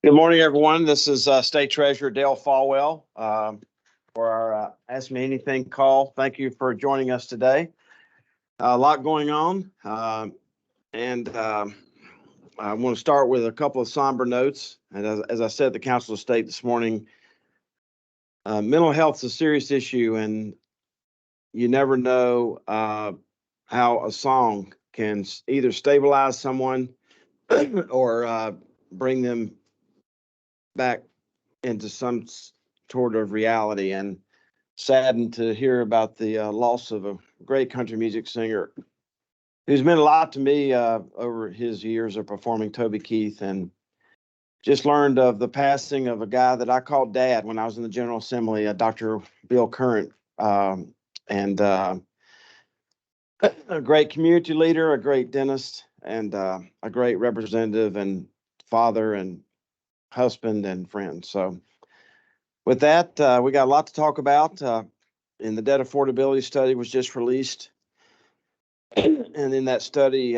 Good morning, everyone. This is State Treasurer Dale Falwell for our Ask Me Anything call. Thank you for joining us today. A lot going on, and I want to start with a couple of somber notes. And as I said at the Council of State this morning, mental health is a serious issue, and you never know how a song can either stabilize someone or bring them back into some sort of reality. And saddened to hear about the loss of a great country music singer who's meant a lot to me over his years of performing, Toby Keith, and just learned of the passing of a guy that I called Dad when I was in the General Assembly, Dr. Bill Current, and a great community leader, a great dentist, and a great representative and father and husband and friend. So with that, we got a lot to talk about. And the debt affordability study was just released. And in that study,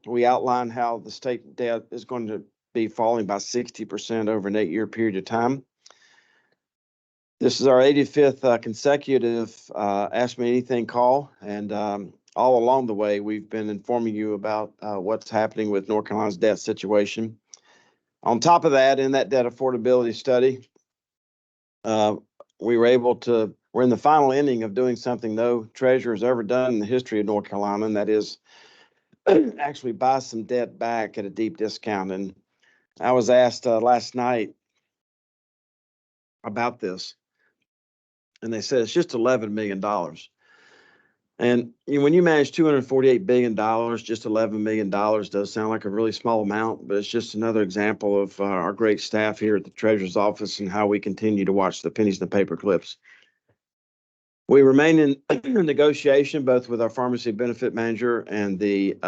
we outlined how the state debt is going to be falling by 60% over an 8-year period of time. This is our 85th consecutive Ask Me Anything call. And all along the way, we've been informing you about what's happening with North Carolina's debt situation. On top of that, in that debt affordability study, we're in the final inning of doing something no treasurer has ever done in the history of North Carolina, and that is actually buy some debt back at a deep discount. And I was asked last night about this, and they said it's just $11 million. And when you manage $248 billion, just $11 million does sound like a really small amount, but it's just another example of our great staff here at the Treasurer's Office and how we continue to watch the pennies and the paper clips. We remain in negotiation both with our pharmacy benefit manager and the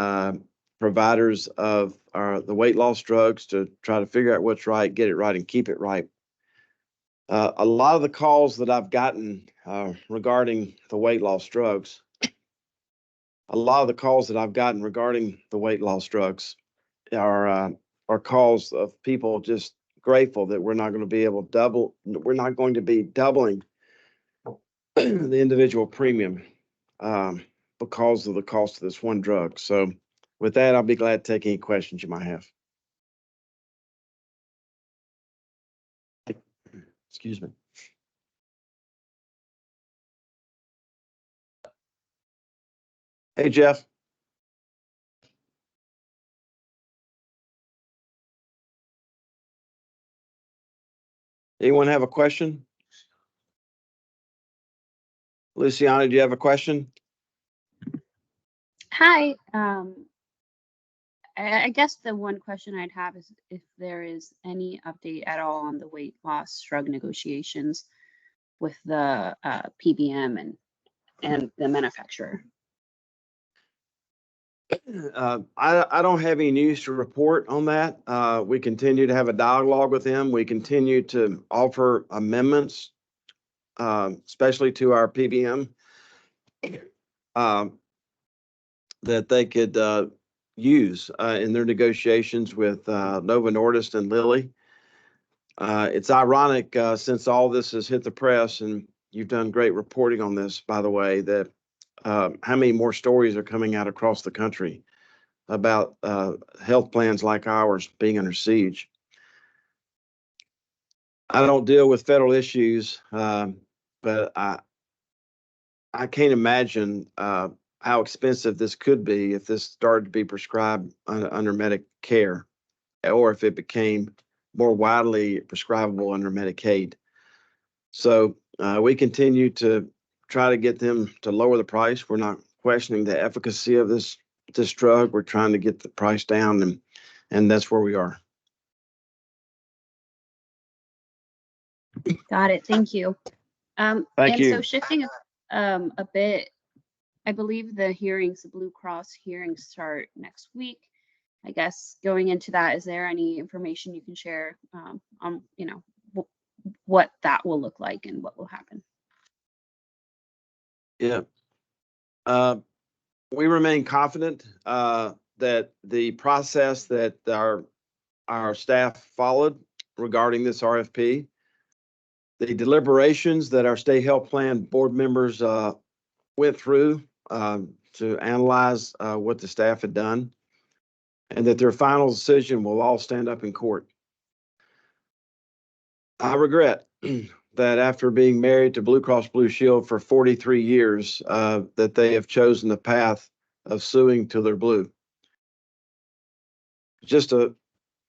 providers of the weight loss drugs to try to figure out what's right, get it right, and keep it right. A lot of the calls that I've gotten regarding the weight loss drugs, are calls of people just grateful that we're not going to be doubling the individual premium because of the cost of this one drug. So with that, I'll be glad to take any questions you might have. Excuse me. Hey, Jeff. Anyone have a question? Luciana, do you have a question? Hi. I guess the one question I'd have is if there is any update at all on the weight loss drug negotiations with the PBM and the manufacturer. I don't have any news to report on that. We continue to have a dialogue with them. We continue to offer amendments, especially to our PBM, that they could use in their negotiations with Novo Nordisk and Lilly. It's ironic since all this has hit the press, and you've done great reporting on this, by the way, that how many more stories are coming out across the country about health plans like ours being under siege. I don't deal with federal issues, but I can't imagine how expensive this could be if this started to be prescribed under Medicare, or if it became more widely prescribable under Medicaid. So we continue to try to get them to lower the price. We're not questioning the efficacy of this drug. We're trying to get the price down, and that's where we are. Got it. Thank you. Thank you. So shifting a bit, I believe the Blue Cross hearings start next week. I guess going into that, is there any information you can share on, what that will look like and what will happen? Yeah. We remain confident that that the process that our staff followed regarding this RFP, the deliberations that our state health plan board members went through to analyze what the staff had done, and that their final decision will all stand up in court. I regret that after being married to Blue Cross Blue Shield for 43 years, that they have chosen the path of suing till they're blue. Just a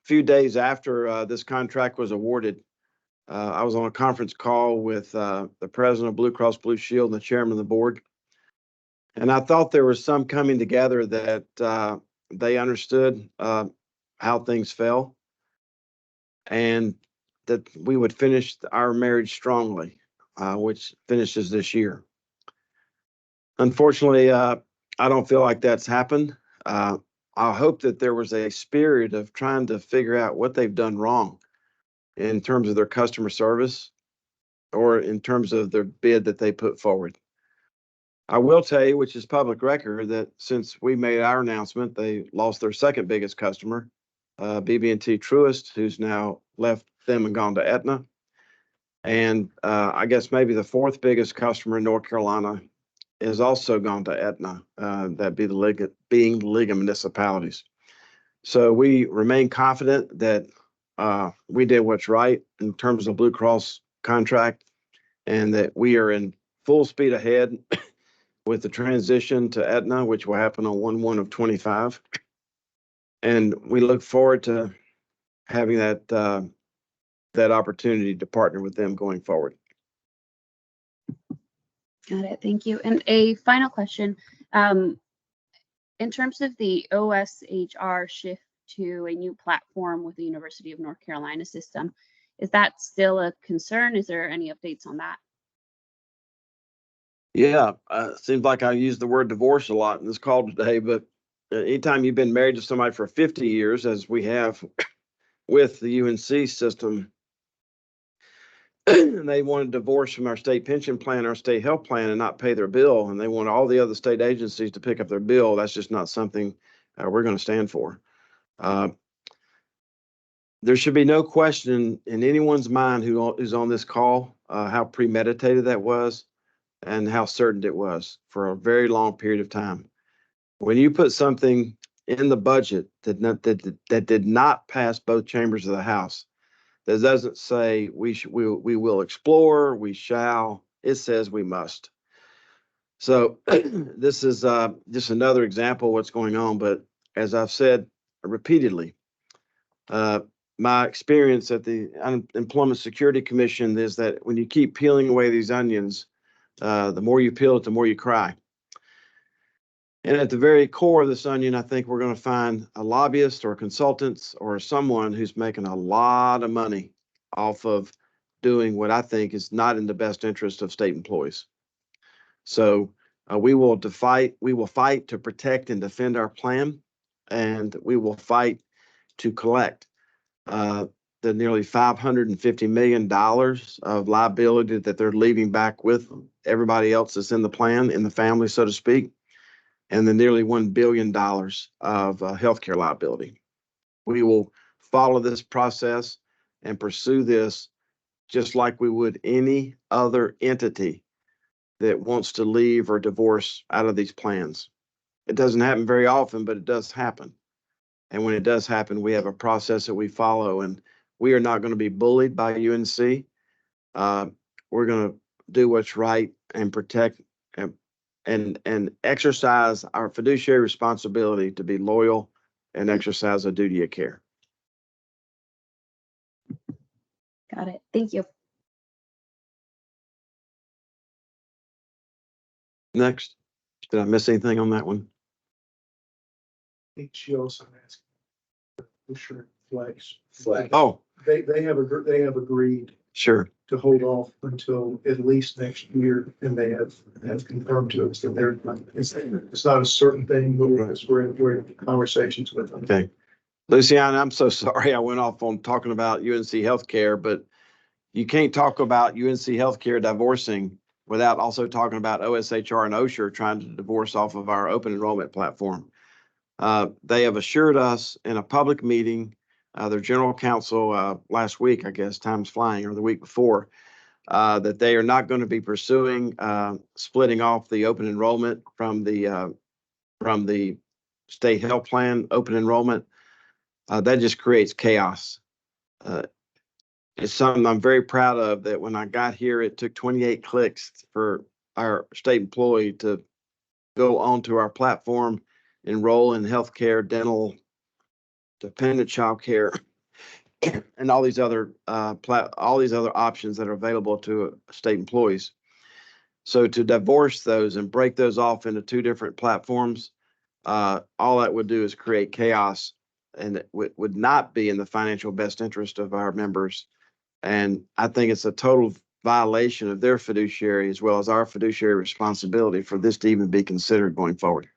few days after this contract was awarded, I was on a conference call with the president of Blue Cross Blue Shield and the chairman of the board. And I thought there was some coming together that they understood how things fell and that we would finish our marriage strongly, which finishes this year. Unfortunately, I don't feel like that's happened. I hope that there was a spirit of trying to figure out what they've done wrong in terms of their customer service or in terms of their bid that they put forward. I will tell you, which is public record, that since we made our announcement, they lost their second biggest customer, BB&T Truist, who's now left them and gone to Aetna. And I guess maybe the fourth biggest customer in North Carolina is also gone to Aetna, that be the League of Municipalities. So we remain confident that we did what's right in terms of Blue Cross contract, and that we are in full speed ahead with the transition to Aetna, which will happen on 1/1/25. And we look forward to having that opportunity to partner with them going forward. Got it. Thank you. And a final question. In terms of the OSHR shift to a new platform with the University of North Carolina system, is that still a concern? Is there any updates on that? Yeah, seems like I use the word divorce a lot in this call today, but anytime you've been married to somebody for 50 years, as we have with the UNC system, and they want a divorce from our state pension plan, our state health plan, and not pay their bill, and they want all the other state agencies to pick up their bill, that's just not something we're going to stand for. There should be no question in anyone's mind who's on this call how premeditated that was and how certain it was for a very long period of time. When you put something in the budget that did not pass both chambers of the House, that doesn't say we will explore, we shall, it says we must. So this is just another example of what's going on. But as I've said repeatedly, my experience at the Unemployment Security Commission is that when you keep peeling away these onions, the more you peel it, the more you cry. And at the very core of this onion, I think we're going to find a lobbyist or consultants or someone who's making a lot of money off of doing what I think is not in the best interest of state employees. So we will fight to protect and defend our plan, and we will fight to collect the nearly $550 million of liability that they're leaving back with everybody else that's in the plan, in the family, so to speak, and the nearly $1 billion of healthcare liability. We will follow this process and pursue this just like we would any other entity that wants to leave or divorce out of these plans. It doesn't happen very often, but it does happen. And when it does happen, we have a process that we follow, and we are not going to be bullied by UNC. We're going to do what's right and protect and exercise our fiduciary responsibility to be loyal and exercise a duty of care. Got it. Thank you. Next. Did I miss anything on that one? I think she also asked for sure flags. Oh, They have agreed sure. to hold off until at least next year, and they have confirmed to us that they're it's not a certain thing, but we're in conversations with them. Okay. Luciana, I'm so sorry I went off on talking about UNC healthcare, but you can't talk about UNC healthcare divorcing without also talking about OSHR and OSHR trying to divorce off of our open enrollment platform. They have assured us in a public meeting, their general counsel last week, I guess, time's flying, or the week before, that they are not going to be pursuing splitting off the open enrollment from the state health plan open enrollment. That just creates chaos. It's something I'm very proud of, that when I got here, it took 28 clicks for our state employee to go onto our platform, enroll in healthcare, dental, dependent child care, and all these other options that are available to state employees. So to divorce those and break those off into two different platforms, all that would do is create chaos, and it would not be in the financial best interest of our members. And I think it's a total violation of their fiduciary as well as our fiduciary responsibility for this to even be considered going forward.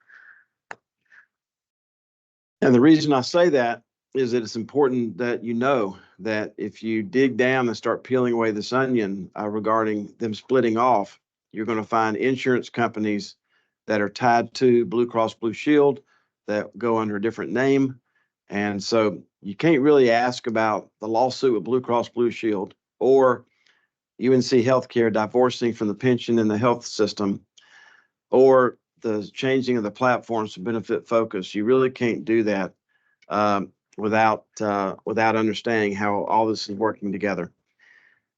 And the reason I say that is that it's important that you know that if you dig down and start peeling away this onion regarding them splitting off, you're going to find insurance companies that are tied to Blue Cross Blue Shield that go under a different name. And so you can't really ask about the lawsuit with Blue Cross Blue Shield or UNC Healthcare divorcing from the pension in the health system, or the changing of the platforms to benefit focus. You really can't do that without understanding how all this is working together.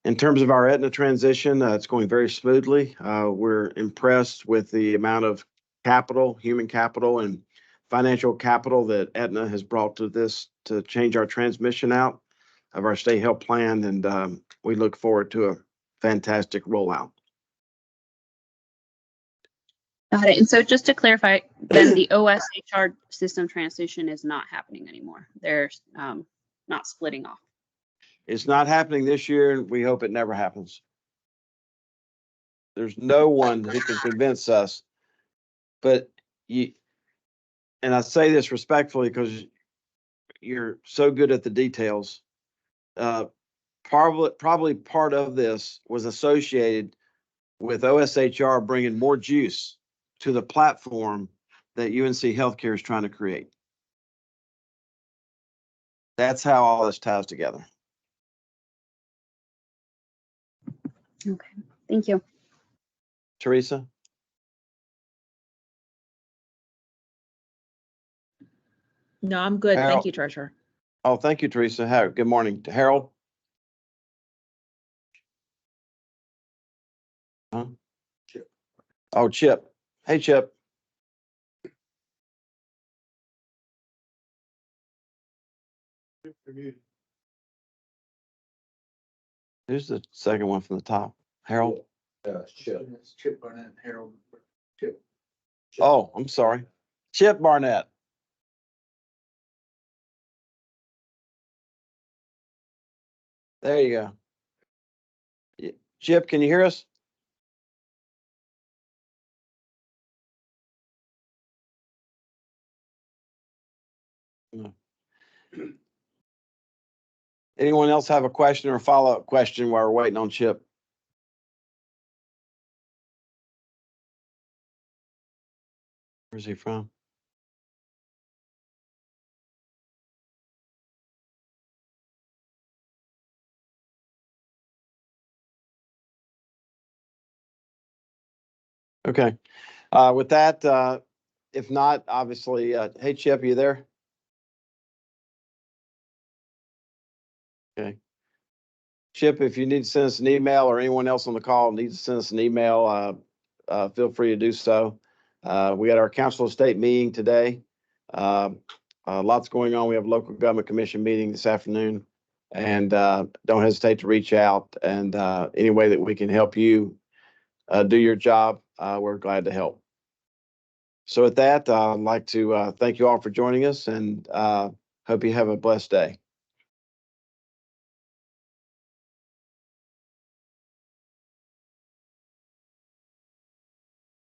In terms of our Aetna transition, it's going very smoothly. We're impressed with the amount of capital, human capital, and financial capital that Aetna has brought to this to change our transmission out of our state health plan, and we look forward to a fantastic rollout. Got it. And so just to clarify, then the OSHR system transition is not happening anymore. They're not splitting off. It's not happening this year, and we hope it never happens. There's no one who can convince us, but and I say this respectfully because you're so good at the details. Probably part of this was associated with OSHR bringing more juice to the platform that UNC Healthcare is trying to create. That's how all this ties together. Okay, thank you. Teresa? No, I'm good. Harold. Thank you, Treasurer. Oh, thank you, Teresa. Good morning. Harold? Huh? Chip. Oh, Chip. Hey, Chip. Who's the second one from the top? Harold? Chip. It's Chip Barnett and Harold. Chip. Oh, I'm sorry. Chip Barnett. There you go. Chip, can you hear us? No. Anyone else have a question or a follow-up question while we're waiting on Chip? Where's he from? Okay. With that, if not, obviously, hey, Chip, you there? Okay. Chip, if you need to send us an email, or anyone else on the call needs to send us an email, feel free to do so. We got our Council of State meeting today. Lots going on. We have a local government commission meeting this afternoon, and don't hesitate to reach out. And any way that we can help you do your job, we're glad to help. So with that, I'd like to thank you all for joining us, and hope you have a blessed day.